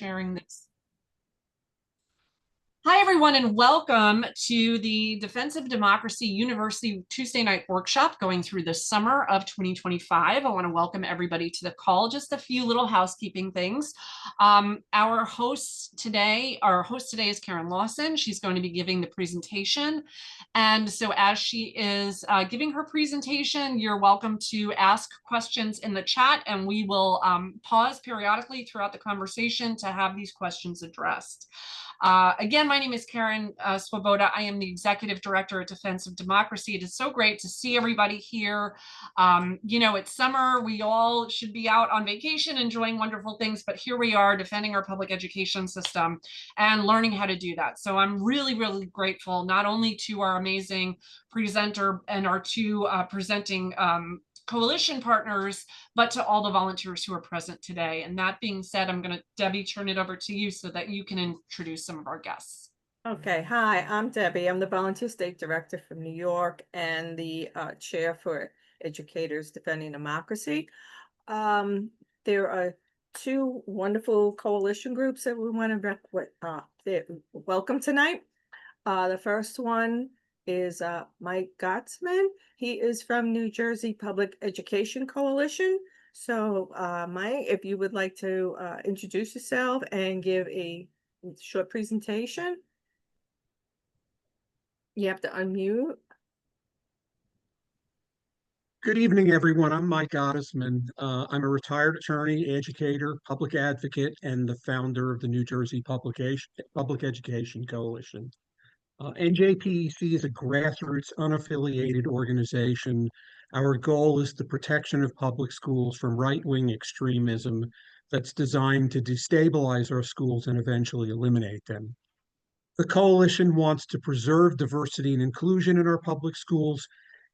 sharing this. Hi, everyone, and welcome to the Defense of Democracy University Tuesday night workshop going through the summer of 2025. I want to welcome everybody to the call. Just a few little housekeeping things. Our host today is Karen Lawson. She's going to be giving the presentation. And so as she is giving her presentation, you're welcome to ask questions in the chat, and we will pause periodically throughout the conversation to have these questions addressed. Again, my name is Karen Swoboda. I am the Executive Director at Defense of Democracy. It is so great to see everybody here. It's summer. We all should be out on vacation, enjoying wonderful things, but here we are defending our public education system and learning how to do that. So I'm really, really grateful, not only to our amazing presenter and our two presenting coalition partners, but to all the volunteers who are present today. And that being said, I'm going to, Debbie, turn it over to you so that you can introduce some of our guests. Okay, hi, I'm Debbie. I'm the Volunteer State Director from New York and the Chair for Educators Defending Democracy. There are two wonderful coalition groups that we want to welcome tonight. The first one is Mike Gottsman. He is from New Jersey Public Education Coalition. So Mike, if you would like to introduce yourself and give a short presentation. You have to unmute. Good evening, everyone. I'm Mike Gottesman. I'm a retired attorney, educator, public advocate, and the founder of the New Jersey Public Education Coalition. NJPEC is a grassroots, unaffiliated organization. Our goal is the protection of public schools from right-wing extremism that's designed to destabilize our schools and eventually eliminate them. The coalition wants to preserve diversity and inclusion in our public schools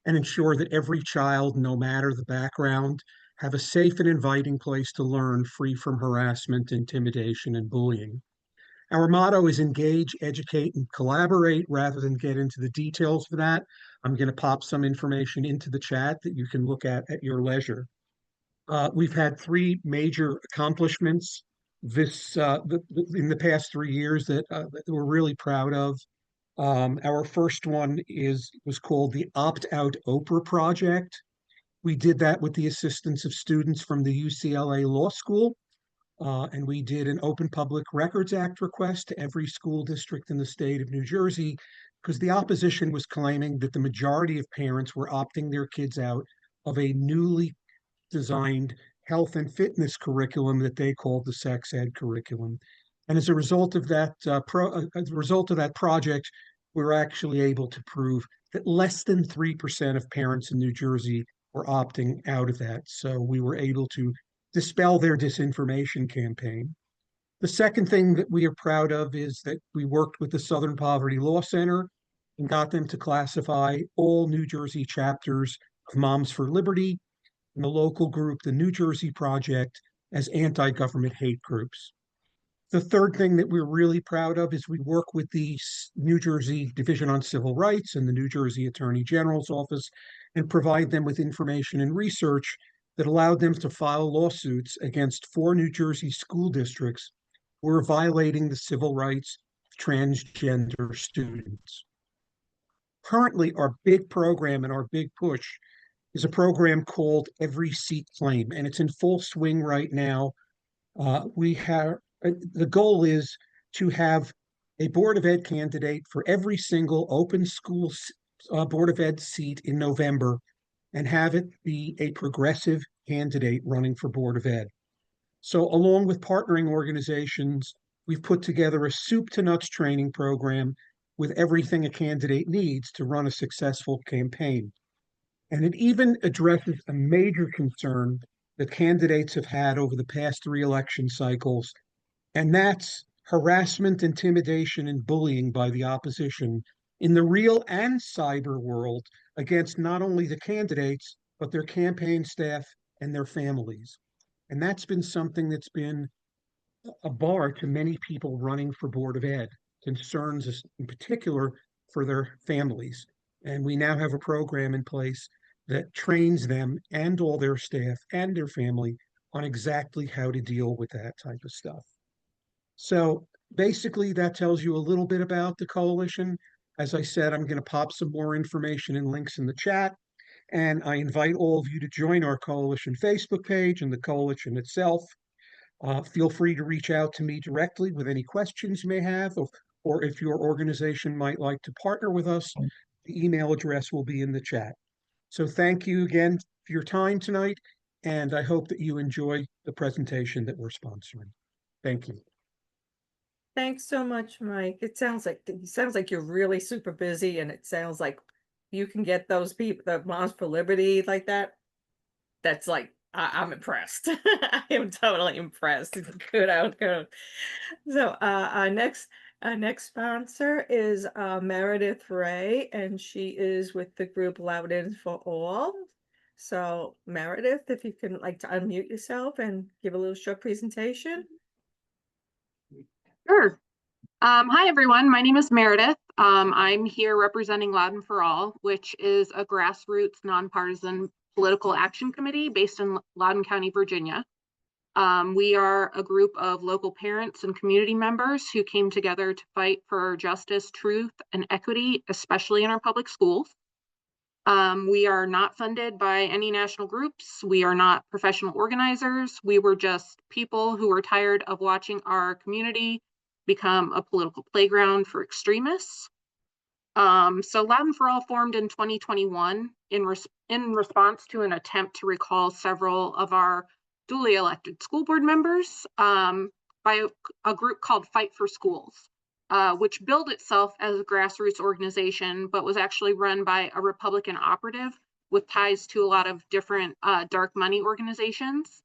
and ensure that every child, no matter the background, have a safe and inviting place to learn, free from harassment, intimidation, and bullying. Our motto is engage, educate, and collaborate. Rather than get into the details of that, I'm going to pop some information into the chat that you can look at your leisure. We've had three major accomplishments in the past 3 years that we're really proud of. Our first one was called the Opt-Out Oprah Project. We did that with the assistance of students from the UCLA Law School. And we did an Open Public Records Act request to every school district in the state of New Jersey because the opposition was claiming that the majority of parents were opting their kids out of a newly designed health and fitness curriculum that they called the sex ed curriculum. And as a result of that project, we were actually able to prove that less than 3% of parents in New Jersey were opting out of that. So we were able to dispel their disinformation campaign. The second thing that we are proud of is that we worked with the Southern Poverty Law Center and got them to classify all New Jersey chapters of Moms for Liberty and the local group, the New Jersey Project, as anti-government hate groups. The third thing that we're really proud of is we work with the New Jersey Division on Civil Rights and the New Jersey Attorney General's Office and provide them with information and research that allowed them to file lawsuits against 4 New Jersey school districts who were violating the civil rights of transgender students. Currently, our big program and our big push is a program called Every Seat Claim, and it's in full swing right now. The goal is to have a Board of Ed candidate for every single open school Board of Ed seat in November and have it be a progressive candidate running for Board of Ed. So along with partnering organizations, we've put together a soup to nuts training program with everything a candidate needs to run a successful campaign. And it even addresses a major concern that candidates have had over the past 3 election cycles, and that's harassment, intimidation, and bullying by the opposition in the real and cyber world against not only the candidates, but their campaign staff and their families. And that's been something that's been a bar to many people running for Board of Ed, concerns in particular for their families. And we now have a program in place that trains them and all their staff and their family on exactly how to deal with that type of stuff. So basically, that tells you a little bit about the coalition. As I said, I'm going to pop some more information and links in the chat. And I invite all of you to join our coalition Facebook page and the coalition itself. Feel free to reach out to me directly with any questions you may have, or if your organization might like to partner with us, the email address will be in the chat. So thank you again for your time tonight, and I hope that you enjoy the presentation that we're sponsoring. Thank you. Thanks so much, Mike. It sounds like you're really super busy, and it sounds like you can get those people, the Moms for Liberty, like that. That's like I'm impressed. I am totally impressed. Good outcome. So our next sponsor is Meredith Ray, and she is with the group Loudon for All. So Meredith, if you can like to unmute yourself and give a little short presentation. Sure. Hi, everyone. My name is Meredith. I'm here representing Loudon for All, which is a grassroots nonpartisan political action committee based in Loudon County, Virginia. We are a group of local parents and community members who came together to fight for justice, truth, and equity, especially in our public schools. We are not funded by any national groups. We are not professional organizers. We were just people who were tired of watching our community become a political playground for extremists. So Loudon for All formed in 2021 in response to an attempt to recall several of our duly elected school board members by a group called Fight for Schools, which billed itself as a grassroots organization, but was actually run by a Republican operative with ties to a lot of different dark money organizations.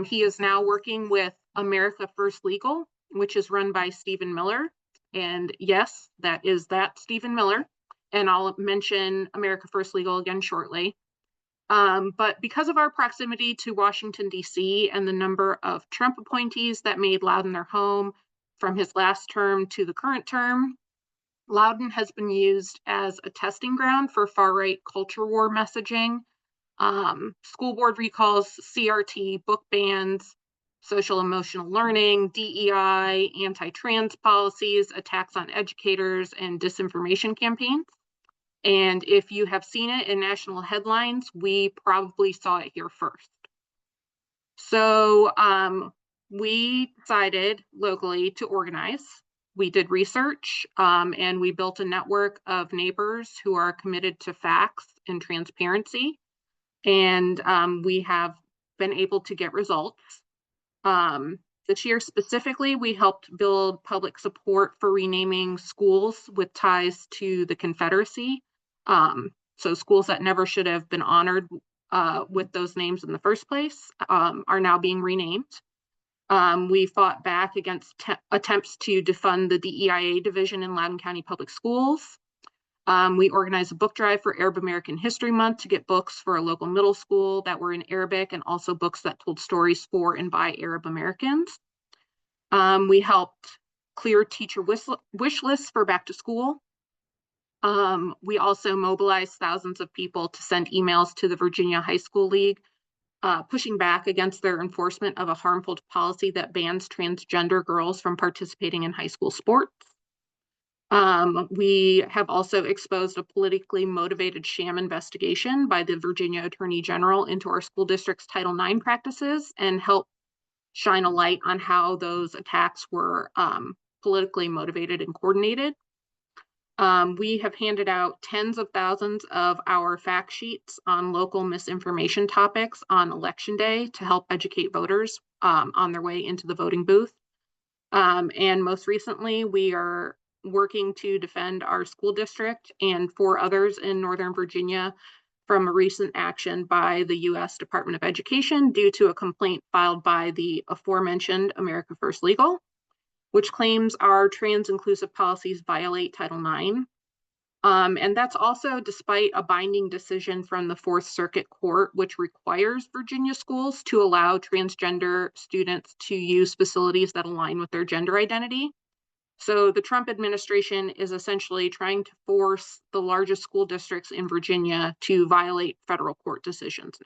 He is now working with America First Legal, which is run by Stephen Miller. And yes, that is that Stephen Miller. And I'll mention America First Legal again shortly. But because of our proximity to Washington, D.C., and the number of Trump appointees that made Loudon their home from his last term to the current term, Loudon has been used as a testing ground for far-right culture war messaging, school board recalls, CRT, book bans, social emotional learning, DEI, anti-trans policies, attacks on educators, and disinformation campaigns. And if you have seen it in national headlines, we probably saw it here first. So we decided locally to organize. We did research and we built a network of neighbors who are committed to facts and transparency. And we have been able to get results. This year specifically, we helped build public support for renaming schools with ties to the Confederacy. So schools that never should have been honored with those names in the first place are now being renamed. We fought back against attempts to defund the DEIA division in Loudon County Public Schools. We organized a book drive for Arab American History Month to get books for a local middle school that were in Arabic and also books that told stories for and by Arab Americans. We helped clear teacher wish lists for back to school. We also mobilized thousands of people to send emails to the Virginia High School League, pushing back against their enforcement of a harmful policy that bans transgender girls from participating in high school sports. We have also exposed a politically motivated sham investigation by the Virginia Attorney General into our school district's Title IX practices and helped shine a light on how those attacks were politically motivated and coordinated. We have handed out tens of thousands of our fact sheets on local misinformation topics on Election Day to help educate voters on their way into the voting booth. And most recently, we are working to defend our school district and 4 others in Northern Virginia from a recent action by the U.S. Department of Education due to a complaint filed by the aforementioned America First Legal, which claims our trans-inclusive policies violate Title IX. And that's also despite a binding decision from the Fourth Circuit Court, which requires Virginia schools to allow transgender students to use facilities that align with their gender identity. So the Trump administration is essentially trying to force the largest school districts in Virginia to violate federal court decisions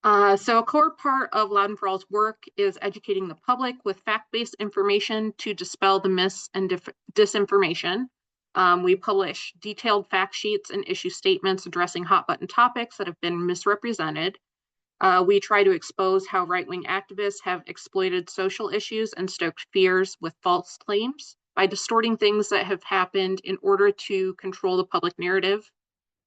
So a core part of Loudon for All's work is educating the public with fact-based information to dispel the myths and disinformation. We publish detailed fact sheets and issue statements addressing hot button topics that have been misrepresented. We try to expose how right-wing activists have exploited social issues and stoked fears with false claims by distorting things that have happened in order to control the public narrative.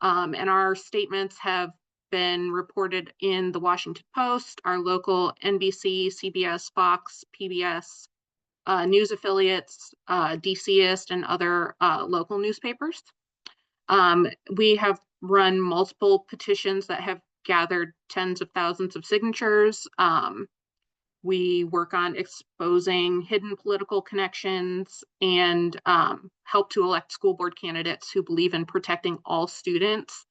And our statements have been reported in the Washington Post, our local NBC, CBS, Fox, PBS, news affiliates, DCist, and other local newspapers. We have run multiple petitions that have gathered tens of thousands of signatures. We work on exposing hidden political connections and help to elect school board candidates who believe in protecting all students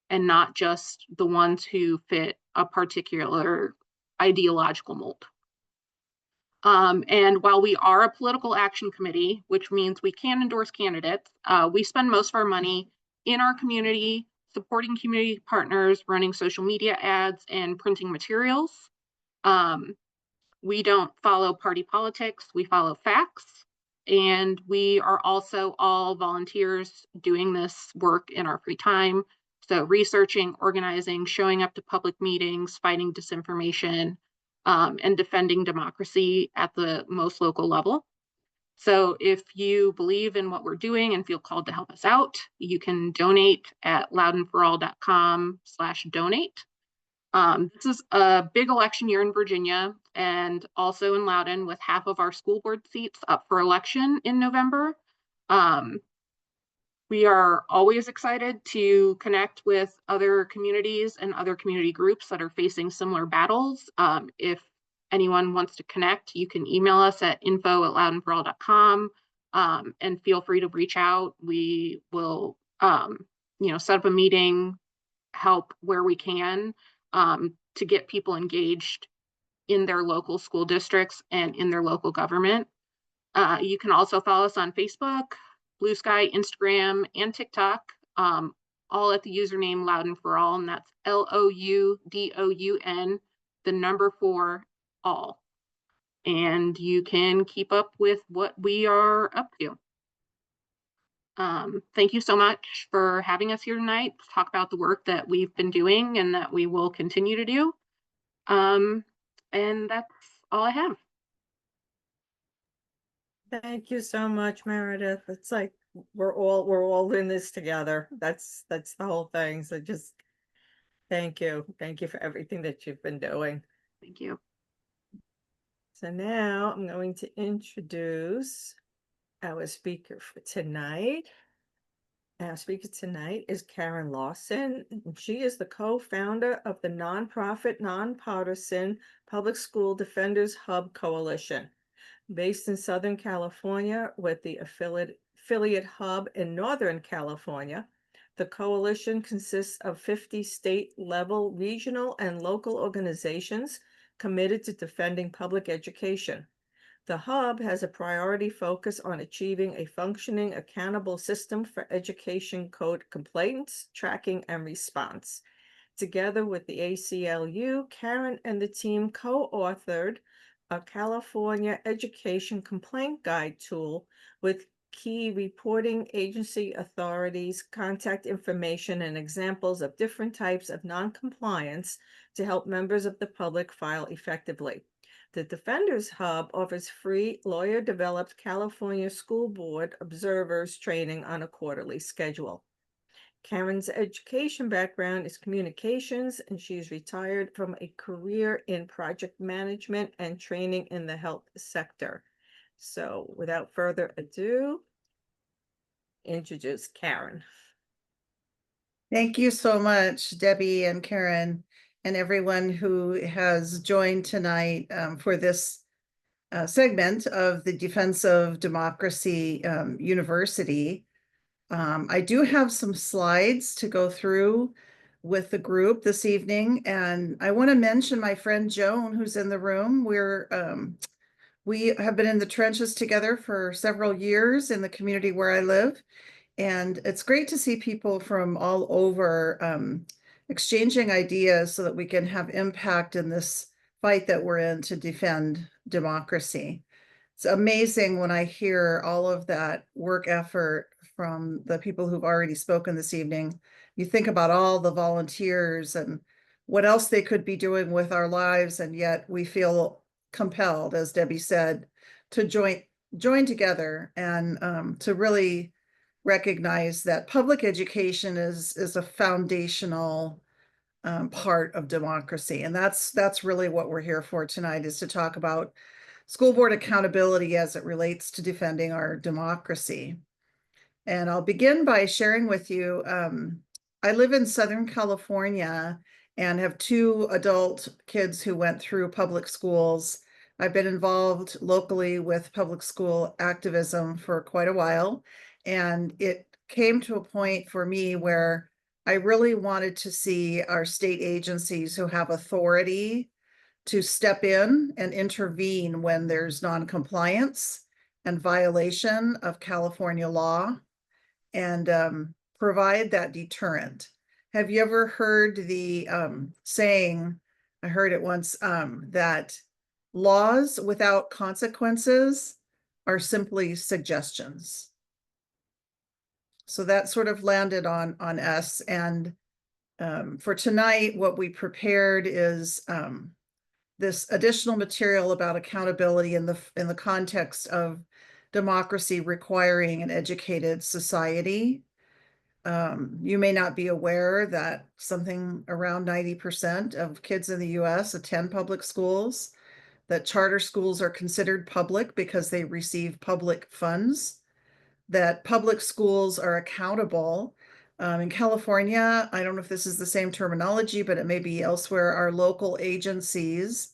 and not just the ones who fit a particular ideological mold. And while we are a political action committee, which means we can endorse candidates, we spend most of our money in our community, supporting community partners, running social media ads, and printing materials. We don't follow party politics, we follow facts. And we are also all volunteers doing this work in our free time. So researching, organizing, showing up to public meetings, fighting disinformation, and defending democracy at the most local level. So if you believe in what we're doing and feel called to help us out, you can donate at loudonforall.com/donate. This is a big election year in Virginia and also in Loudon, with half of our school board seats up for election in November. We are always excited to connect with other communities and other community groups that are facing similar battles. If anyone wants to connect, you can email us at info@loudonforall.com, and feel free to reach out. We will set up a meeting, help where we can, to get people engaged in their local school districts and in their local government. You can also follow us on Facebook, Blue Sky, Instagram, and TikTok, all at the username Loudon for All, and that's LOUDOUN, the number 4 all. And you can keep up with what we are up to. Thank you so much for having us here tonight to talk about the work that we've been doing and that we will continue to do. And that's all I have. Thank you so much, Meredith. It's like we're all in this together. That's the whole thing. So just thank you for everything that you've been doing. Thank you. So now I'm going to introduce our speaker for tonight. Our speaker tonight is Karen Lawson. She is the co-founder of the nonprofit, nonpartisan Public School Defenders Hub Coalition, based in Southern California with the affiliate hub in Northern California. The coalition consists of 50 state-level, regional, and local organizations committed to defending public education. The hub has a priority focus on achieving a functioning, accountable system for education code complaints, tracking, and response. Together with the ACLU, Karen and the team co-authored a California Education Complaint Guide tool with key reporting agency authorities, contact information, and examples of different types of noncompliance to help members of the public file effectively. The Defenders Hub offers free lawyer-developed California School Board observers training on a quarterly schedule. Karen's education background is communications, and she's retired from a career in project management and training in the health sector. So without further ado, introduce Karen. Thank you so much, Debbie and Karen, and everyone who has joined tonight for this segment of the Defense of Democracy University. I do have some slides to go through with the group this evening, and I want to mention my friend Joan, who's in the room. We have been in the trenches together for several years in the community where I live, and it's great to see people from all over exchanging ideas so that we can have impact in this fight that we're in to defend democracy. It's amazing when I hear all of that work effort from the people who've already spoken this evening. You think about all the volunteers and what else they could be doing with our lives, and yet we feel compelled, as Debbie said, to join together and to really recognize that public education is a foundational part of democracy. And that's really what we're here for tonight, is to talk about school board accountability as it relates to defending our democracy. And I'll begin by sharing with you, I live in Southern California and have 2 adult kids who went through public schools. I've been involved locally with public school activism for quite a while, and it came to a point for me where I really wanted to see our state agencies who have authority to step in and intervene when there's non-compliance and violation of California law, and provide that deterrent. Have you ever heard the saying, I heard it once, that laws without consequences are simply suggestions? So that sort of landed on us. And for tonight, what we prepared is this additional material about accountability in the context of democracy requiring an educated society. You may not be aware that something around 90% of kids in the US attend public schools, that charter schools are considered public because they receive public funds, that public schools are accountable. In California, I don't know if this is the same terminology, but it may be elsewhere, our local agencies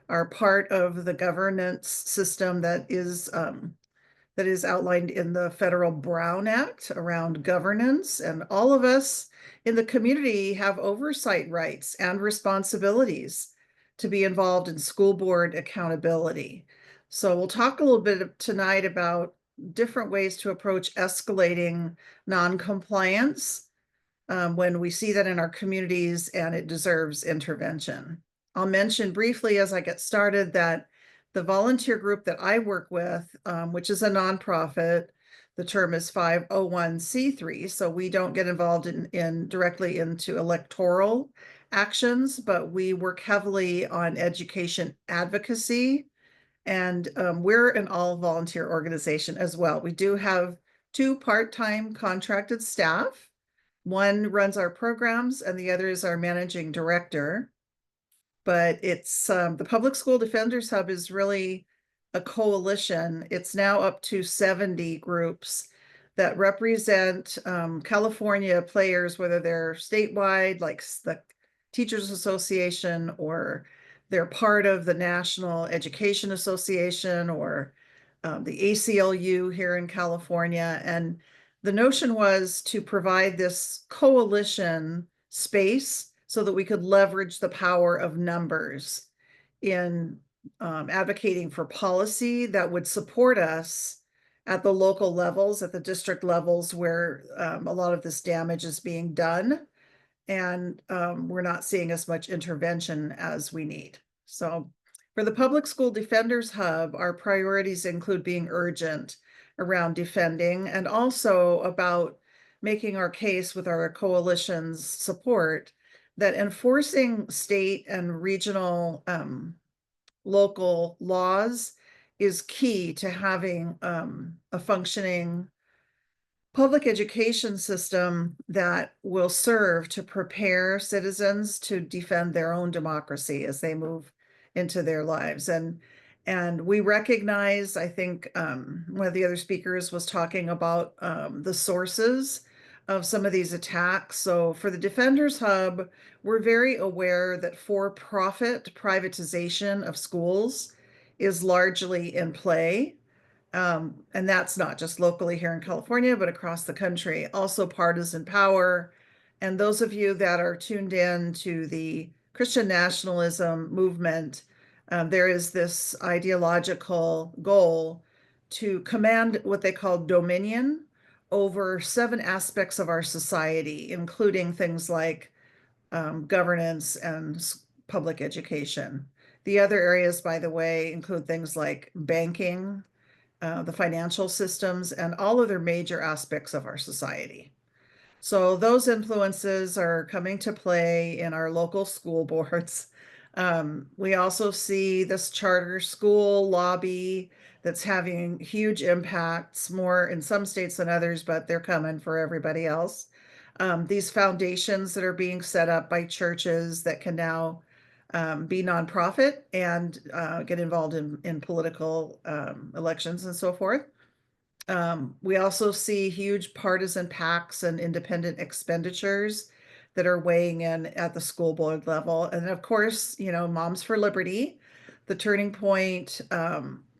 are part of the governance system that is outlined in the Federal Brown Act around governance. And all of us in the community have oversight rights and responsibilities to be involved in school board accountability. So we'll talk a little bit tonight about different ways to approach escalating non-compliance when we see that in our communities and it deserves intervention. I'll mention briefly as I get started that the volunteer group that I work with, which is a nonprofit, the term is 501c3, so we don't get involved in directly into electoral actions, but we work heavily on education advocacy, and we're an all-volunteer organization as well. We do have 2 part-time contracted staff. One runs our programs and the other is our managing director. But it's the Public School Defenders Hub is really a coalition. It's now up to 70 groups that represent California players, whether they're statewide, like the Teachers Association, or they're part of the National Education Association, or the ACLU here in California. And the notion was to provide this coalition space so that we could leverage the power of numbers in advocating for policy that would support us at the local levels, at the district levels where a lot of this damage is being done. And we're not seeing as much intervention as we need. So for the Public School Defenders Hub, our priorities include being urgent around defending and also about making our case with our coalition's support that enforcing state and regional local laws is key to having a functioning public education system that will serve to prepare citizens to defend their own democracy as they move into their lives. And we recognize, I think one of the other speakers was talking about the sources of some of these attacks. So for the Defenders Hub, we're very aware that for-profit privatization of schools is largely in play. And that's not just locally here in California, but across the country. Also partisan power. And those of you that are tuned in to the Christian nationalism movement, there is this ideological goal to command what they call dominion over 7 aspects of our society, including things like governance, and public education. The other areas, by the way, include things like banking, the financial systems, and all other major aspects of our society. So those influences are coming to play in our local school boards. We also see this charter school lobby that's having huge impacts, more in some states than others, but they're coming for everybody else. These foundations that are being set up by churches that can now be nonprofit and get involved in political elections and so forth. We also see huge partisan PACs and independent expenditures that are weighing in at the school board level. And of course, Moms for Liberty, the Turning Point.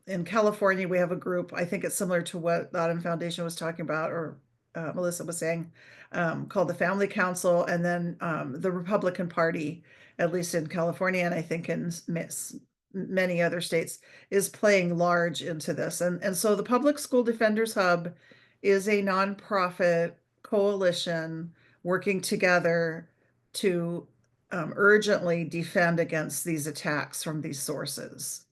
In California, we have a group, I think it's similar to what Loudon Foundation was talking about, or Melissa was saying, called the Family Council, and then the Republican Party, at least in California, and I think in many other states, is playing large into this. And so the Public School Defenders Hub is a nonprofit coalition working together to urgently defend against these attacks from these sources.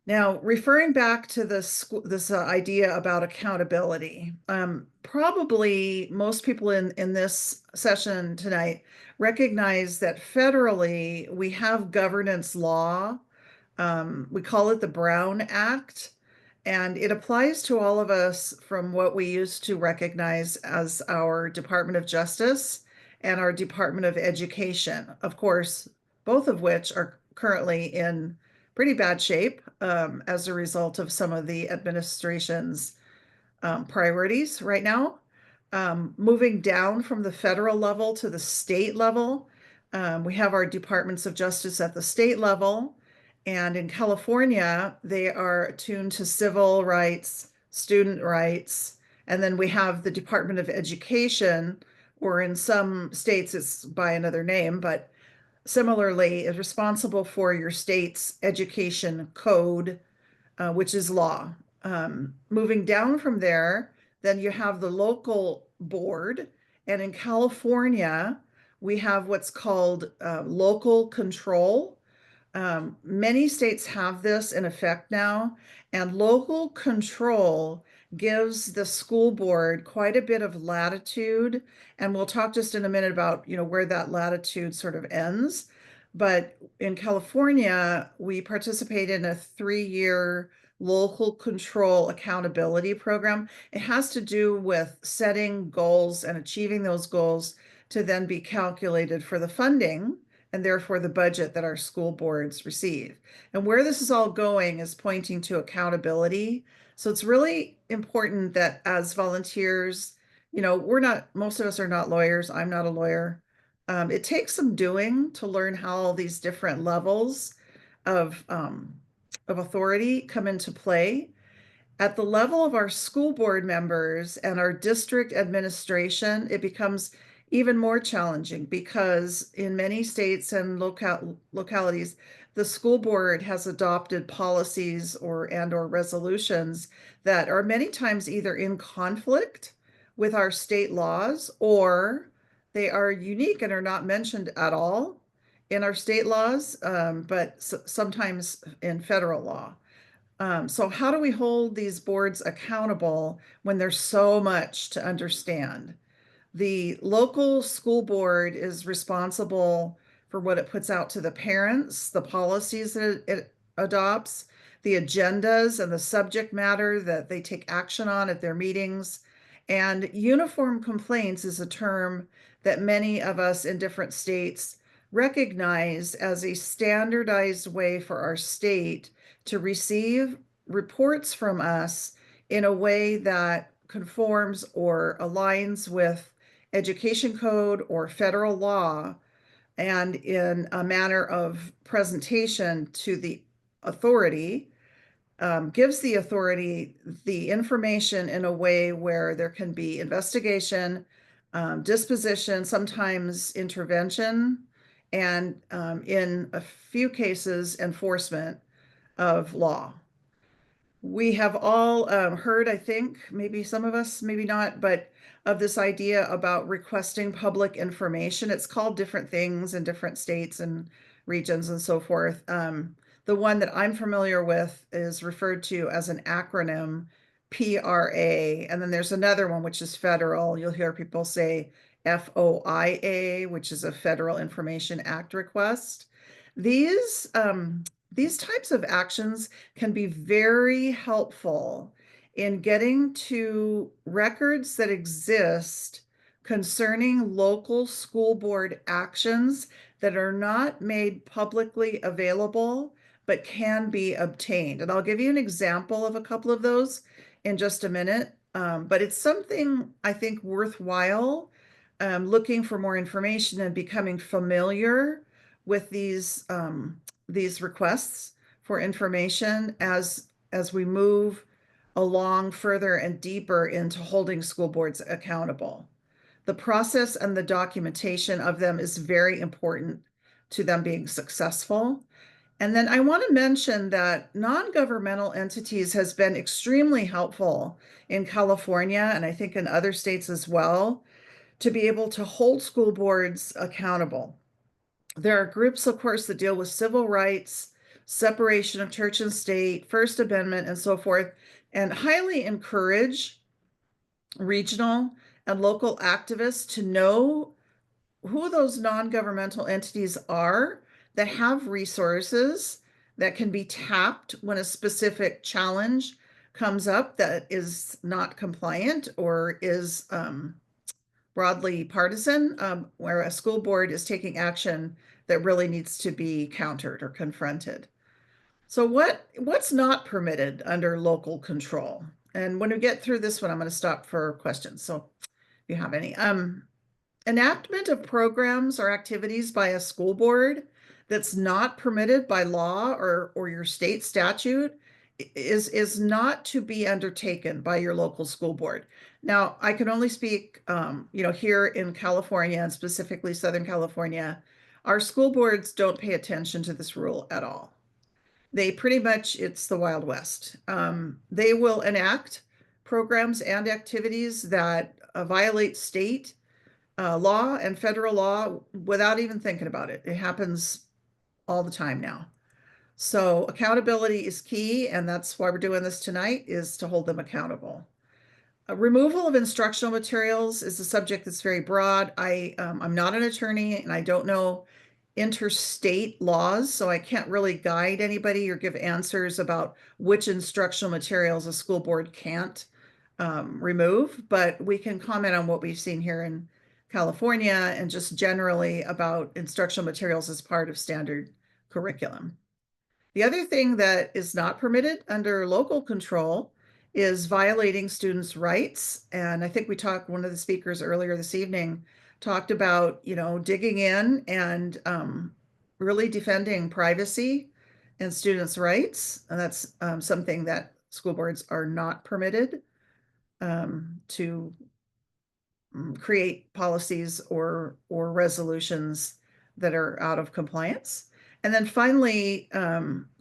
Now, referring back to this idea about accountability, probably most people in this session tonight recognize that federally we have governance law. We call it the Brown Act, and it applies to all of us from what we used to recognize as our Department of Justice and our Department of Education, of course, both of which are currently in pretty bad shape as a result of some of the administration's priorities right now. Moving down from the federal level to the state level, we have our departments of justice at the state level. And in California, they are attuned to civil rights, student rights. And then we have the Department of Education, or in some states it's by another name, but similarly is responsible for your state's education code, which is law. Moving down from there, then you have the local board. And in California, we have what's called local control. Many states have this in effect now, and local control gives the school board quite a bit of latitude. And we'll talk just in a minute about, where that latitude sort of ends. But in California, we participate in a 3-year local control accountability program. It has to do with setting goals and achieving those goals to then be calculated for the funding and therefore the budget that our school boards receive. And where this is all going is pointing to accountability. So it's really important that as volunteers, most of us are not lawyers. I'm not a lawyer. It takes some doing to learn how all these different levels of authority come into play. At the level of our school board members and our district administration, it becomes even more challenging because in many states and localities, the school board has adopted policies or resolutions that are many times either in conflict with our state laws, or they are unique and are not mentioned at all in our state laws, but sometimes in federal law. So how do we hold these boards accountable when there's so much to understand? The local school board is responsible for what it puts out to the parents, the policies that it adopts, the agendas and the subject matter that they take action on at their meetings. And uniform complaints is a term that many of us in different states recognize as a standardized way for our state to receive reports from us in a way that conforms or aligns with education code or federal law, and in a manner of presentation to the authority, gives the authority the information in a way where there can be investigation, disposition, sometimes intervention, and in a few cases, enforcement of law. we have all heard, I think, maybe some of us, maybe not, but of this idea about requesting public information. It's called different things in different states and regions and so forth. The one that I'm familiar with is referred to as an acronym, PRA. And then there's another one, which is federal. You'll hear people say FOIA, which is a Federal Information Act request. These types of actions can be very helpful in getting to records that exist concerning local school board actions that are not made publicly available, but can be obtained. And I'll give you an example of a couple of those in just a minute. But it's something I think worthwhile looking for more information and becoming familiar with these requests for information as we move along further and deeper into holding school boards accountable. The process and the documentation of them is very important to them being successful. And then I want to mention that non-governmental entities has been extremely helpful in California, and I think in other states as well, to be able to hold school boards accountable. There are groups, of course, that deal with civil rights, separation of church and state, First Amendment, and so forth, and highly encourage regional and local activists to know who those non-governmental entities are that have resources that can be tapped when a specific challenge comes up that is not compliant or is broadly partisan, where a school board is taking action that really needs to be countered or confronted. So what's not permitted under local control? And when we get through this one, I'm going to stop for questions. So if you have any, enactment of programs or activities by a school board that's not permitted by law or your state statute is not to be undertaken by your local school board. Now, I can only speak, here in California and specifically Southern California, our school boards don't pay attention to this rule at all. They pretty much, it's the Wild West. They will enact programs and activities that violate state law and federal law without even thinking about it. It happens all the time now. So accountability is key, and that's why we're doing this tonight, is to hold them accountable. Removal of instructional materials is a subject that's very broad. I'm not an attorney, and I don't know interstate laws, so I can't really guide anybody or give answers about which instructional materials a school board can't remove, but we can comment on what we've seen here in California and just generally about instructional materials as part of standard curriculum. The other thing that is not permitted under local control is violating students' rights. And I think one of the speakers earlier this evening talked about, digging in and really defending privacy and students' rights. And that's something that school boards are not permitted to create policies or resolutions that are out of compliance. And then finally,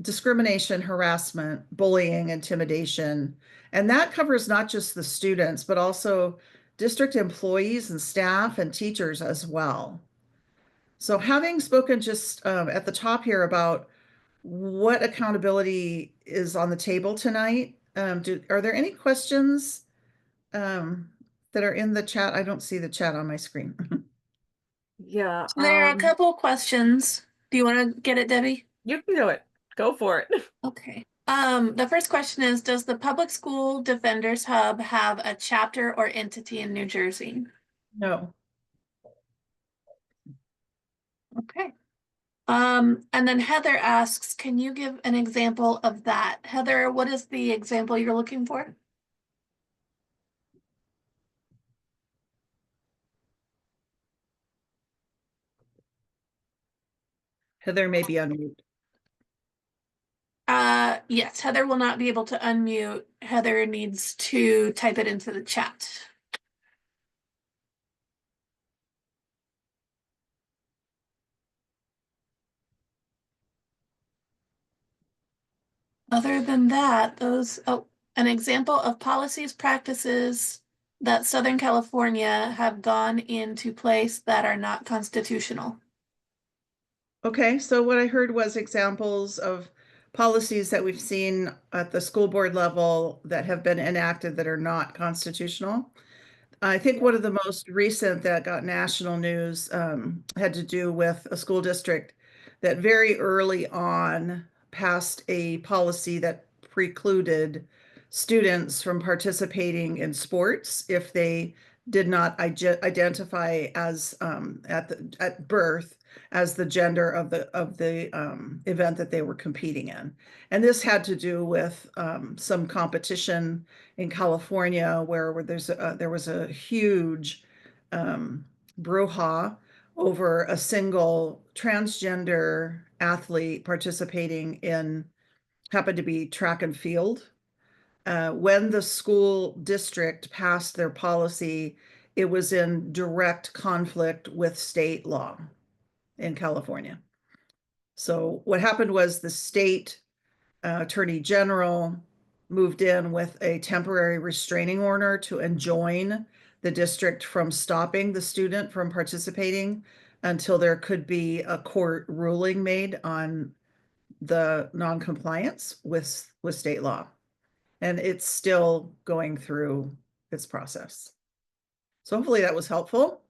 discrimination, harassment, bullying, intimidation. And that covers not just the students, but also district employees and staff and teachers as well. So having spoken just at the top here about what accountability is on the table tonight, are there any questions that are in the chat? I don't see the chat on my screen. Yeah. There are a couple questions. Do you want to get it, Debbie? You can do it. Go for it. Okay. The first question is, does the Public School Defenders Hub have a chapter or entity in New Jersey? No. Okay. And then Heather asks, can you give an example of that? Heather, what is the example you're looking for? Heather may be on mute. Yes, Heather will not be able to unmute. Heather needs to type it into the chat. Other than that, an example of policies, practices that Southern California have gone into place that are not constitutional. Okay, so what I heard was examples of policies that we've seen at the school board level that have been enacted that are not constitutional. I think one of the most recent that got national news had to do with a school district that very early on passed a policy that precluded students from participating in sports if they did not identify as at birth as the gender of the event that they were competing in. And this had to do with some competition in California where there was a huge brouhaha over a single transgender athlete participating in, happened to be track and field. When the school district passed their policy, it was in direct conflict with state law in California. So what happened was the state attorney general moved in with a temporary restraining order to enjoin the district from stopping the student from participating until there could be a court ruling made on the non-compliance with state law. And it's still going through its process. So hopefully that was helpful.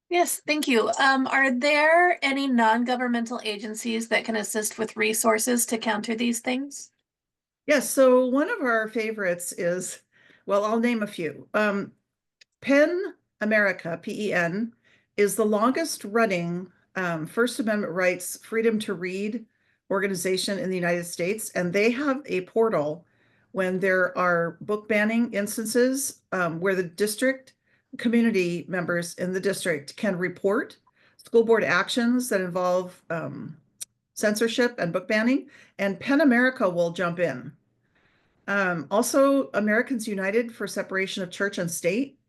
Yes, thank you. Are there any non-governmental agencies that can assist with resources to counter these things? Yes, so one of our favorites is, well, I'll name a few. PEN America, PEN, is the longest running First Amendment rights freedom to read organization in the United States. And they have a portal when there are book banning instances where the district community members in the district can report school board actions that involve censorship and book banning, and PEN America will jump in. Also, Americans United for Separation of Church and State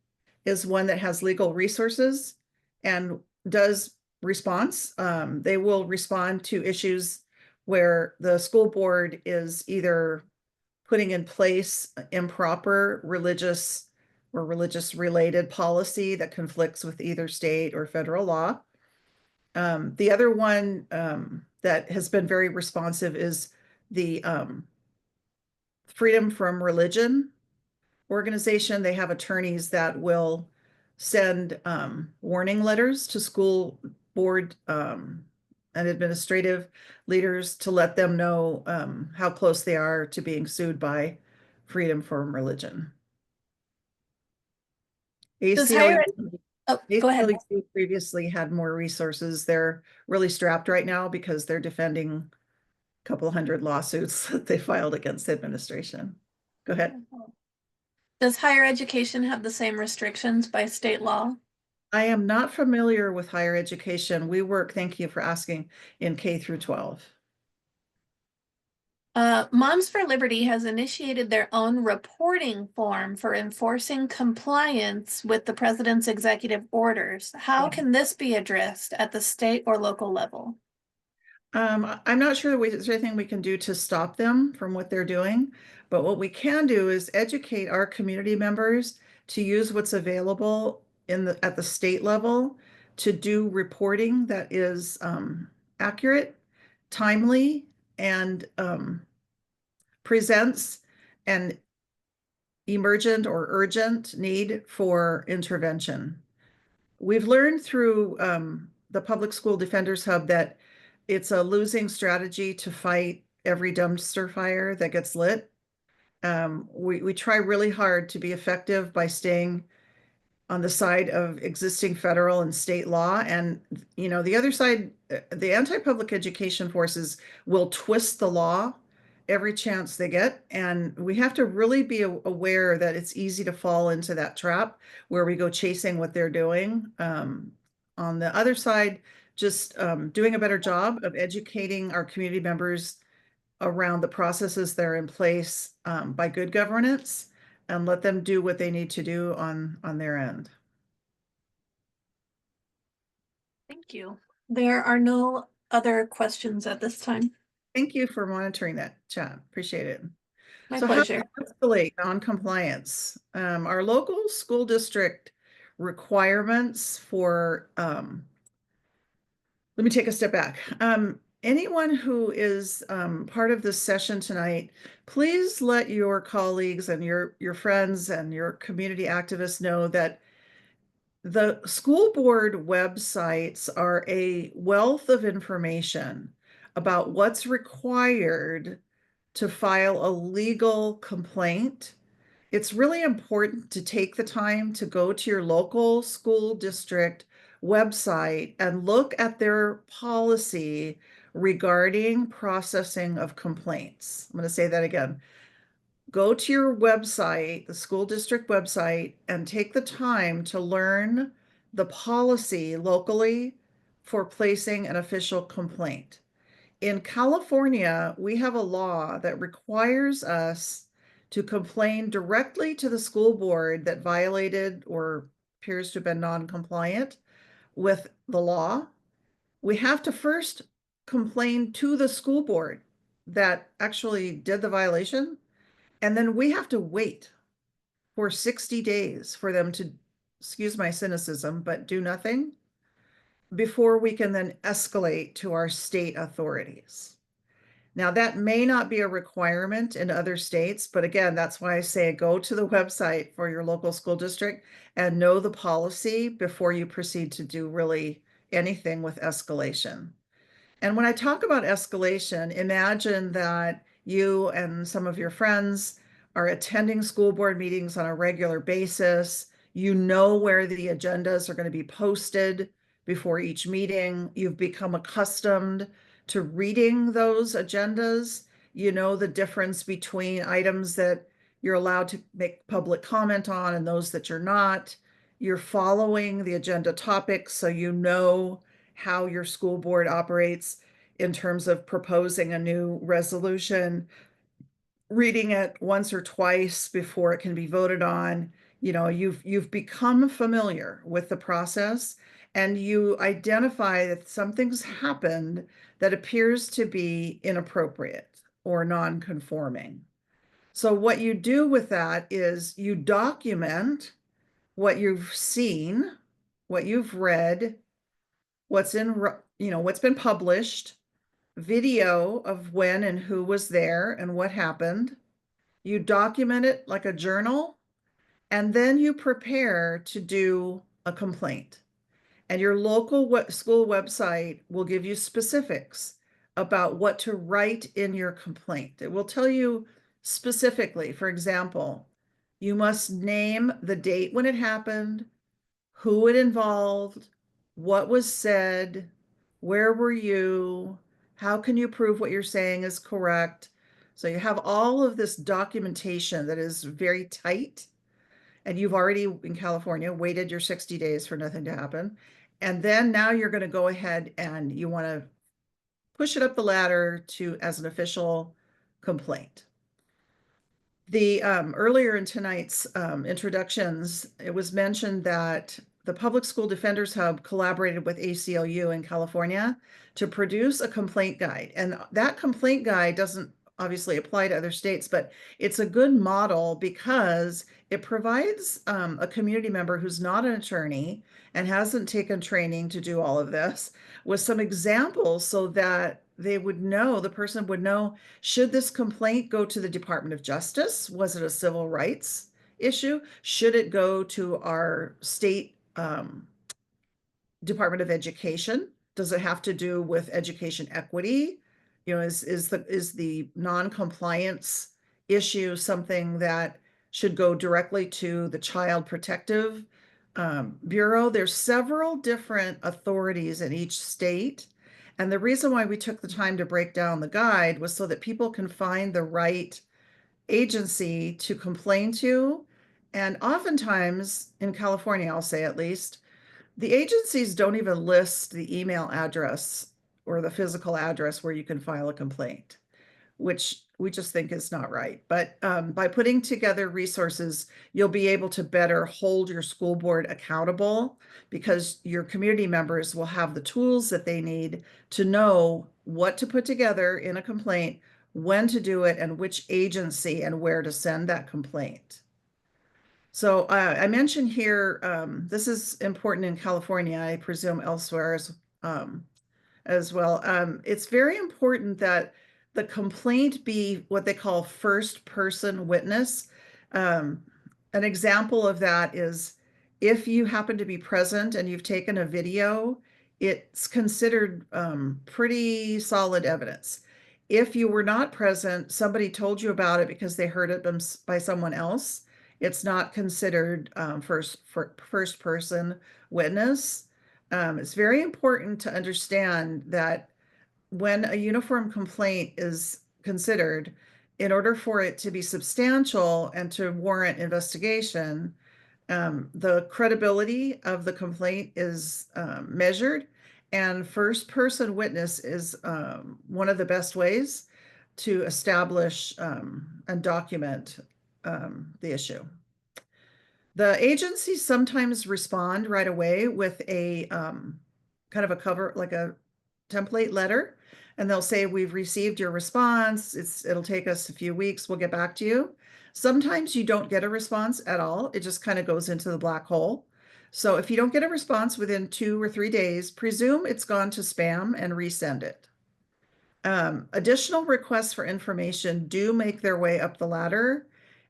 is one that has legal resources and does response. They will respond to issues where the school board is either putting in place improper religious or religious related policy that conflicts with either state or federal law. The other one that has been very responsive is the Freedom from Religion organization. They have attorneys that will send warning letters to school board and administrative leaders to let them know how close they are to being sued by Freedom from Religion. ACLU, Go ahead. ACLU previously had more resources. They're really strapped right now because they're defending a couple hundred lawsuits that they filed against the administration. Go ahead. Does higher education have the same restrictions by state law? I am not familiar with higher education. We work, thank you for asking, in K through 12. Moms for Liberty has initiated their own reporting form for enforcing compliance with the president's executive orders. How can this be addressed at the state or local level? I'm not sure there's anything we can do to stop them from what they're doing, but what we can do is educate our community members to use what's available at the state level to do reporting that is accurate, timely, and presents an emergent or urgent need for intervention. We've learned through the Public School Defenders Hub that it's a losing strategy to fight every dumpster fire that gets lit. We try really hard to be effective by staying on the side of existing federal and state law. And, you know, the other side, the anti-public education forces will twist the law every chance they get. And we have to really be aware that it's easy to fall into that trap where we go chasing what they're doing. On the other side, just doing a better job of educating our community members around the processes that are in place by good governance, and let them do what they need to do on their end. Thank you. There are no other questions at this time. Thank you for monitoring that chat. Appreciate it. My So how pleasure. to escalate non-compliance? Our local school district requirements for, let me take a step back. Anyone who is part of this session tonight, please let your colleagues and your friends and your community activists know that the school board websites are a wealth of information about what's required to file a legal complaint. It's really important to take the time to go to your local school district website and look at their policy regarding processing of complaints. I'm going to say that again. Go to your website, the school district website, and take the time to learn the policy locally for placing an official complaint. In California, we have a law that requires us to complain directly to the school board that violated or appears to have been non-compliant with the law. We have to first complain to the school board that actually did the violation, and then we have to wait for 60 days for them to, excuse my cynicism, but do nothing before we can then escalate to our state authorities. Now, that may not be a requirement in other states, but again, that's why I say go to the website for your local school district and know the policy before you proceed to do really anything with escalation. And when I talk about escalation, imagine that you and some of your friends are attending school board meetings on a regular basis. You know where the agendas are going to be posted before each meeting. You've become accustomed to reading those agendas. You know the difference between items that you're allowed to make public comment on and those that you're not. You're following the agenda topics, so you know how your school board operates in terms of proposing a new resolution, reading it once or twice before it can be voted on. You know, you've become familiar with the process, and you identify that something's happened that appears to be inappropriate or non-conforming. So what you do with that is you document what you've seen, what you've read, what's in, you know, what's been published, video of when and who was there and what happened. You document it like a journal, and then you prepare to do a complaint. And your local school website will give you specifics about what to write in your complaint. It will tell you specifically, for example, you must name the date when it happened, who it involved, what was said, where were you, how can you prove what you're saying is correct. So you have all of this documentation that is very tight, and you've already, in California, waited your 60 days for nothing to happen. And then now you're going to go ahead and you want to push it up the ladder to as an official complaint. The earlier in tonight's introductions, it was mentioned that the Public School Defenders Hub collaborated with ACLU in California to produce a complaint guide. And that complaint guide doesn't obviously apply to other states, but it's a good model because it provides a community member who's not an attorney and hasn't taken training to do all of this with some examples so that they would know, the person would know, should this complaint go to the Department of Justice? Was it a civil rights issue? Should it go to our state Department of Education? Does it have to do with education equity? You know, is the non-compliance issue something that should go directly to the Child Protective Bureau? There's several different authorities in each state. And the reason why we took the time to break down the guide was so that people can find the right agency to complain to. And oftentimes in California, I'll say at least, the agencies don't even list the email address or the physical address where you can file a complaint, which we just think is not right. But by putting together resources, you'll be able to better hold your school board accountable, because your community members will have the tools that they need to know what to put together in a complaint, when to do it, and which agency and where to send that complaint. So I mentioned here, this is important in California, I presume elsewhere as well. It's very important that the complaint be what they call first person witness. An example of that is if you happen to be present and you've taken a video, it's considered pretty solid evidence. If you were not present, somebody told you about it because they heard it by someone else, it's not considered first person witness. It's very important to understand that when a uniform complaint is considered, in order for it to be substantial and to warrant investigation, the credibility of the complaint is measured, and first person witness is one of the best ways to establish and document the issue. The agencies sometimes respond right away with a kind of a cover, like a template letter, and they'll say, we've received your response. It'll take us a few weeks. We'll get back to you. Sometimes you don't get a response at all. It just kind of goes into the black hole. So if you don't get a response within 2 or 3 days, presume it's gone to spam and resend it. Additional requests for information do make their way up the ladder.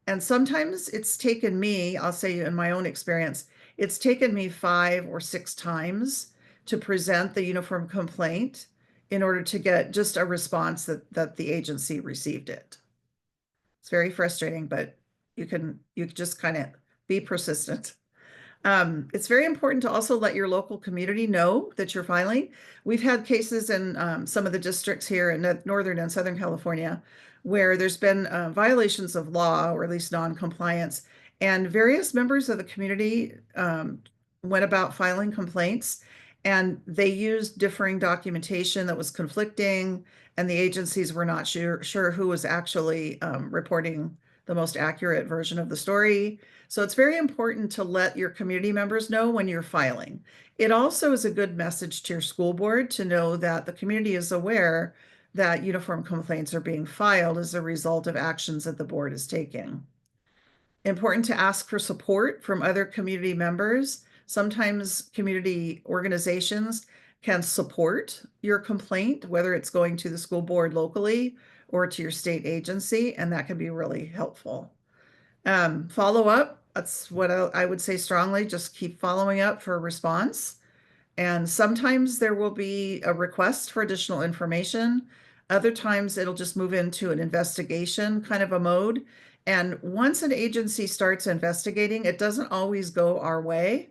And sometimes it's taken me, I'll say in my own experience, it's taken me 5 or 6 times to present the uniform complaint in order to get just a response that the agency received it. It's very frustrating, but you can just kind of be persistent. It's very important to also let your local community know that you're filing. We've had cases in some of the districts here in Northern and Southern California where there's been violations of law, or at least non-compliance, and various members of the community went about filing complaints, and they used differing documentation that was conflicting, and the agencies were not sure who was actually reporting the most accurate version of the story. So it's very important to let your community members know when you're filing. It also is a good message to your school board to know that the community is aware that uniform complaints are being filed as a result of actions that the board is taking. Important to ask for support from other community members. Sometimes community organizations can support your complaint, whether it's going to the school board locally or to your state agency, and that can be really helpful. Follow up, that's what I would say strongly, just keep following up for a response. And sometimes there will be a request for additional information. Other times it'll just move into an investigation kind of a mode. And once an agency starts investigating, it doesn't always go our way,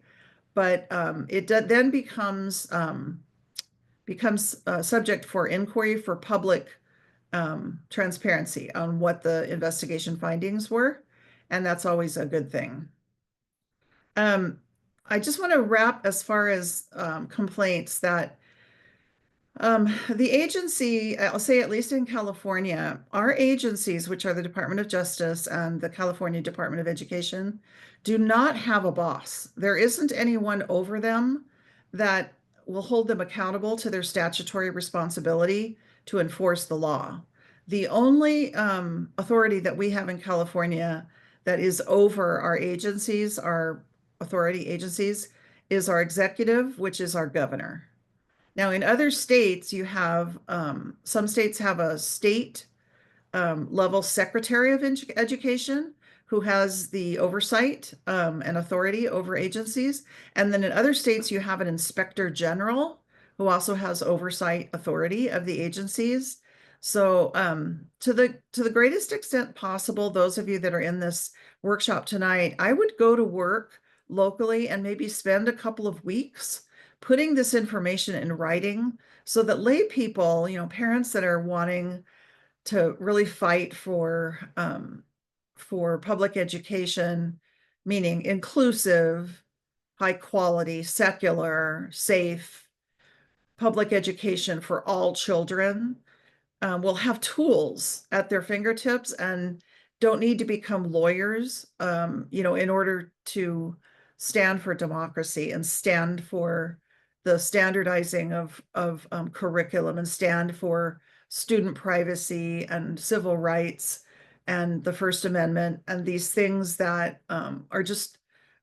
but it then becomes subject for inquiry for public transparency on what the investigation findings were. And that's always a good thing. I just want to wrap as far as complaints that the agency, I'll say at least in California, our agencies, which are the Department of Justice and the California Department of Education, do not have a boss. There isn't anyone over them that will hold them accountable to their statutory responsibility to enforce the law. The only authority that we have in California that is over our agencies, our authority agencies, is our executive, which is our governor. Now, in other states, you have, some states have a state level secretary of education who has the oversight and authority over agencies. And then in other states, you have an inspector general who also has oversight authority of the agencies. So to the greatest extent possible, those of you that are in this workshop tonight, I would go to work locally and maybe spend a couple of weeks putting this information in writing so that lay people, parents that are wanting to really fight for public education, meaning inclusive, high quality, secular, safe public education for all children, will have tools at their fingertips and don't need to become lawyers, in order to stand for democracy and stand for the standardizing of curriculum and stand for student privacy and civil rights and the First Amendment and these things that are just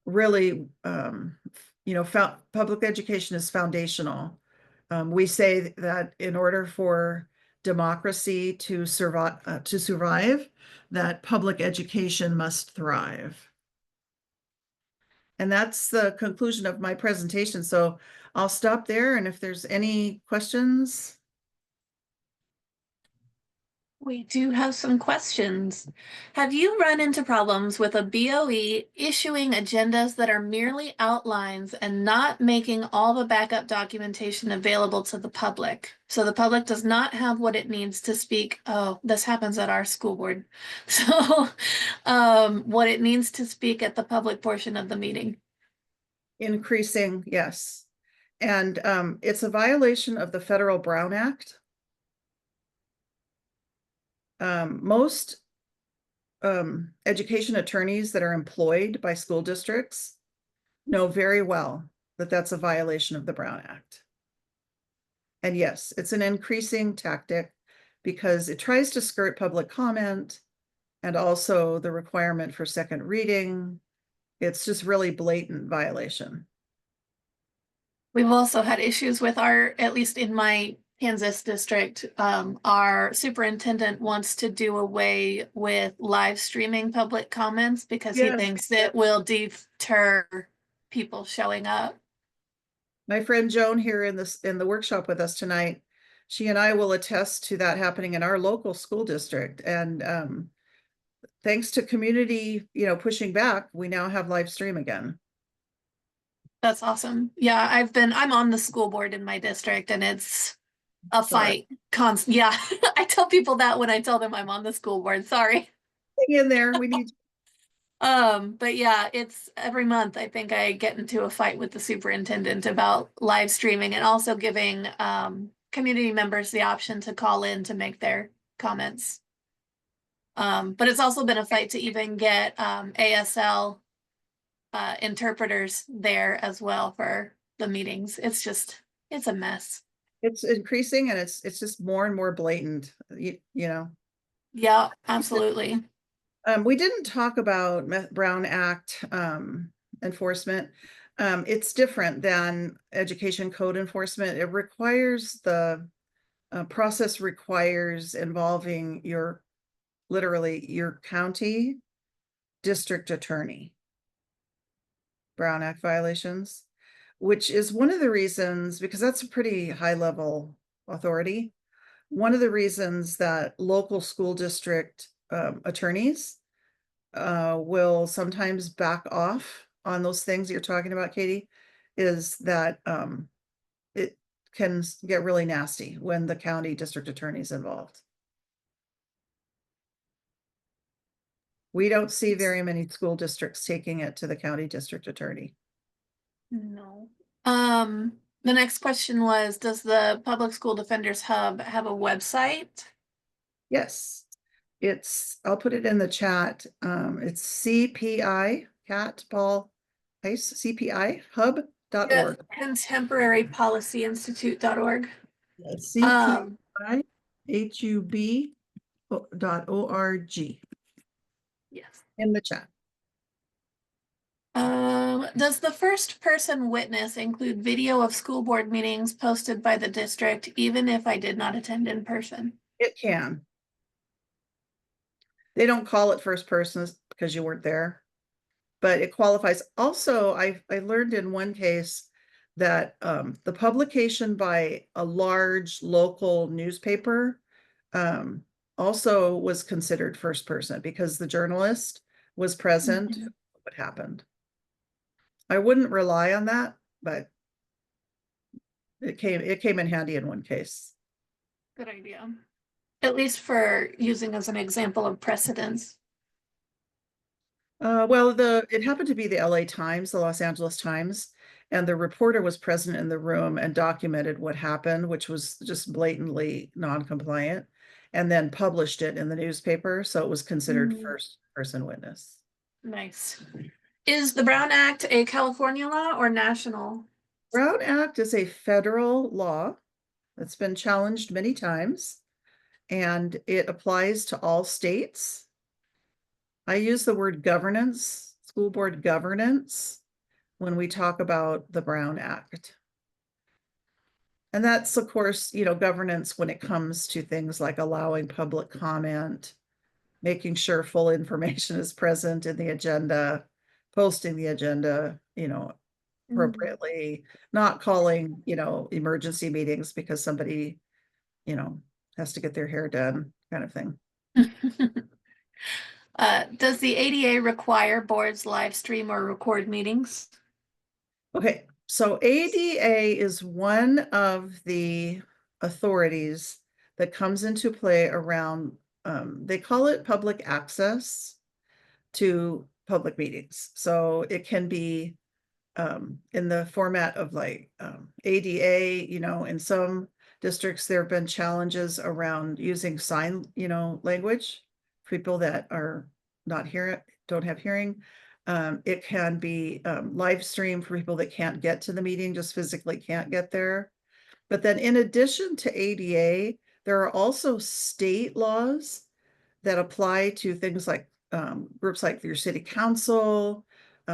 really, public education is foundational. We say that in order for democracy to survive, that public education must thrive. And that's the conclusion of my presentation. So I'll stop there. And if there's any questions. We do have some questions. Have you run into problems with a BOE issuing agendas that are merely outlines and not making all the backup documentation available to the public? So the public does not have what it needs to speak. Oh, this happens at our school board. So what it needs to speak at the public portion of the meeting. Increasing, yes. And it's a violation of the Federal Brown Act. Most education attorneys that are employed by school districts know very well that that's a violation of the Brown Act. And yes, it's an increasing tactic because it tries to skirt public comment and also the requirement for second reading. It's just really blatant violation. We've also had issues with at least in my Kansas district, our superintendent wants to do away with live streaming public comments because he thinks it will deter people showing up. My friend Joan here in the workshop with us tonight, she and I will attest to that happening in our local school district. And thanks to community, pushing back, we now have live stream again. That's awesome. Yeah, I'm on the school board in my district and it's a fight. Yeah, I tell people that when I tell them I'm on the school board. Sorry. Hang in there. We need. But yeah, it's every month I think I get into a fight with the superintendent about live streaming and also giving community members the option to call in to make their comments. But it's also been a fight to even get ASL interpreters there as well for the meetings. It's a mess. It's increasing and it's just more and more blatant, Yeah, absolutely. We didn't talk about Brown Act enforcement. It's different than education code enforcement. It requires the process requires involving literally your county district attorney. Brown Act violations, which is one of the reasons, because that's a pretty high level authority. One of the reasons that local school district attorneys will sometimes back off on those things that you're talking about, Katie, is that it can get really nasty when the county district attorney is involved. We don't see very many school districts taking it to the county district attorney. No. The next question was, does the Public School Defenders Hub have a website? Yes, I'll put it in the chat. It's CPI, Cat Paul Ice, CPI hub.org. Yes, contemporarypolicyinstitute.org. CPI HUB.org. Yes. In the chat. Does the first person witness include video of school board meetings posted by the district, even if I did not attend in person? It can. They don't call it first person because you weren't there, but it qualifies. Also, I learned in one case that the publication by a large local newspaper also was considered first person because the journalist was present. What happened? I wouldn't rely on that, but it came in handy in one case. Good idea. At least for using as an example of precedence. Well, it happened to be the LA Times, the Los Angeles Times, and the reporter was present in the room and documented what happened, which was just blatantly non-compliant. and then published it in the newspaper. So it was considered Mm. first person witness. Nice. Is the Brown Act a California law or national? Brown Act is a federal law that's been challenged many times, and it applies to all states. I use the word governance, school board governance, when we talk about the Brown Act. And that's, of course, governance when it comes to things like allowing public comment, making sure full information is present in the agenda, posting the agenda, appropriately, not calling, emergency meetings because somebody, has to get their hair done, kind of thing. Does the ADA require boards live stream or record meetings? Okay, so ADA is one of the authorities that comes into play around, they call it public access to public meetings. So it can be in the format of like ADA, in some districts, there have been challenges around using sign, language for people that are not hearing, don't have hearing. It can be live stream for people that can't get to the meeting, just physically can't get there. But then in addition to ADA, there are also state laws that apply to things like groups like your city council,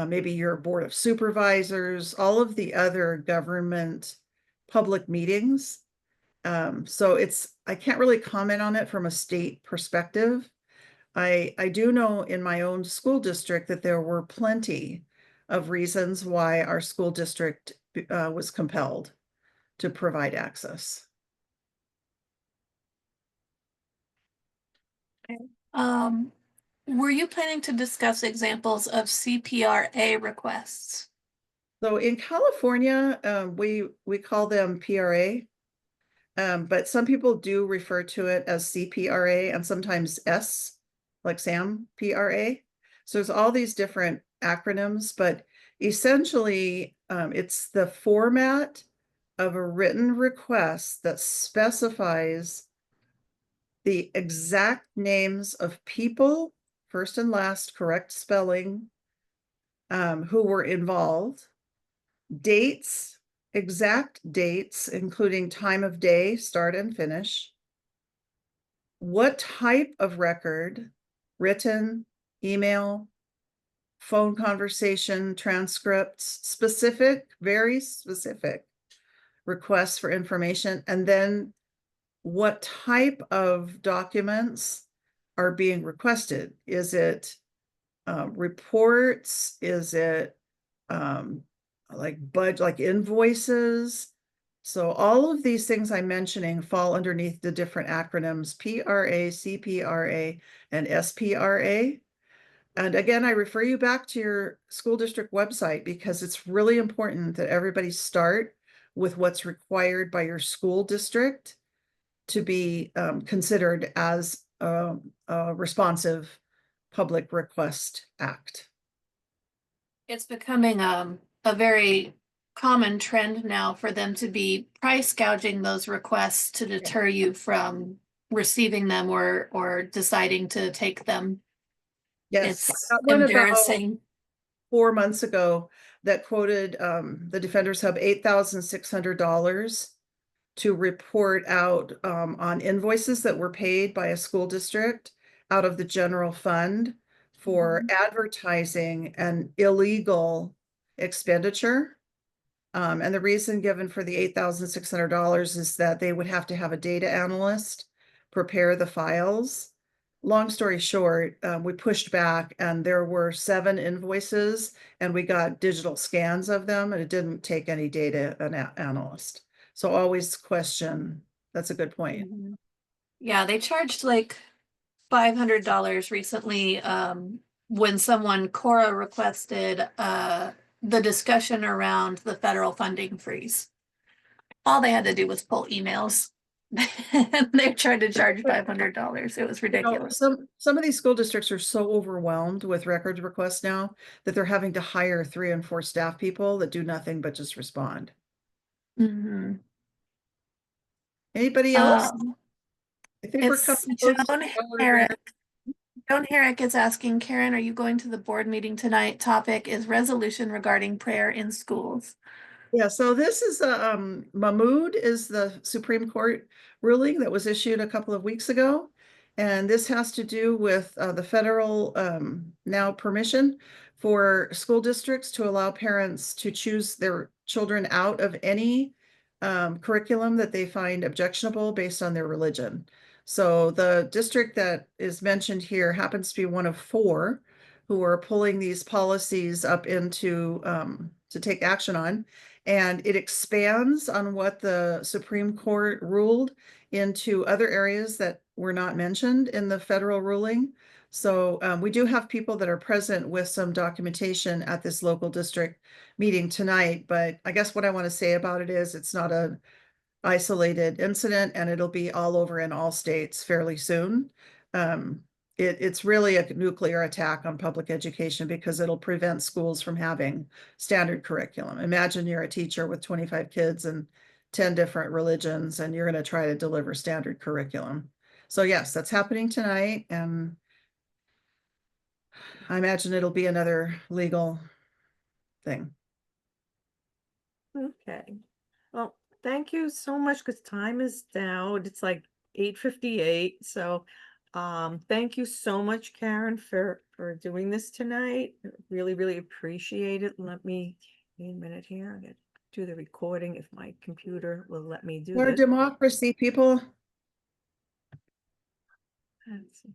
maybe your board of supervisors, all of the other government public meetings. So I can't really comment on it from a state perspective. I do know in my own school district that there were plenty of reasons why our school district was compelled to provide access. Were you planning to discuss examples of CPRA requests? So in California, we call them PRA, but some people do refer to it as CPRA and sometimes S, like Sam, PRA. So there's all these different acronyms, but essentially it's the format of a written request that specifies the exact names of people, first and last, correct spelling, who were involved, dates, exact dates, including time of day, start and finish, what type of record, written, email, phone conversation, transcripts, specific, very specific requests for information, and then what type of documents are being requested. Is it reports? Is it like invoices? So all of these things I'm mentioning fall underneath the different acronyms PRA, CPRA, and SPRA. And again, I refer you back to your school district website because it's really important that everybody start with what's required by your school district to be considered as a responsive public request act. It's becoming a very common trend now for them to be price gouging those requests to deter you from receiving them or deciding to take them. Yes, It's one embarrassing. about 4 months ago that quoted the Defenders Hub $8,600 to report out on invoices that were paid by a school district out of the general fund for advertising an illegal expenditure. And the reason given for the $8,600 is that they would have to have a data analyst prepare the files. Long story short, we pushed back and there were 7 invoices and we got digital scans of them and it didn't take any data analyst. So always question, that's a good point. Yeah, they charged like $500 recently when someone, Cora, requested the discussion around the federal funding freeze. All they had to do was pull emails. They tried to charge $500. It was ridiculous. Some of these school districts are so overwhelmed with records requests now that they're having to hire 3 and 4 staff people that do nothing but just respond. Anybody else? I think we're It's coming close to Joan the hour Herrick. Joan Herrick is asking, Karen, are you going to the board meeting tonight? Topic is resolution regarding prayer in schools. Yeah, so this is Mahmood is the Supreme Court ruling that was issued a couple of weeks ago. And this has to do with the federal now permission for school districts to allow parents to choose their children out of any curriculum that they find objectionable based on their religion. So the district that is mentioned here happens to be one of 4 who are pulling these policies up into to take action on. And it expands on what the Supreme Court ruled into other areas that were not mentioned in the federal ruling. So we do have people that are present with some documentation at this local district meeting tonight. But I guess what I want to say about it is it's not an isolated incident, and it'll be all over in all states fairly soon. It's really a nuclear attack on public education because it'll prevent schools from having standard curriculum. Imagine you're a teacher with 25 kids and 10 different religions, and you're going to try to deliver standard curriculum. So yes, that's happening tonight, and I imagine it'll be another legal thing. Okay. Well, thank you so much because time is down. It's like 8:58. So thank you so much, Karen, for doing this tonight. Really, really appreciate it. Let me give me a minute here. I gotta do the recording if my computer will let me do More this. democracy, people. Let's see.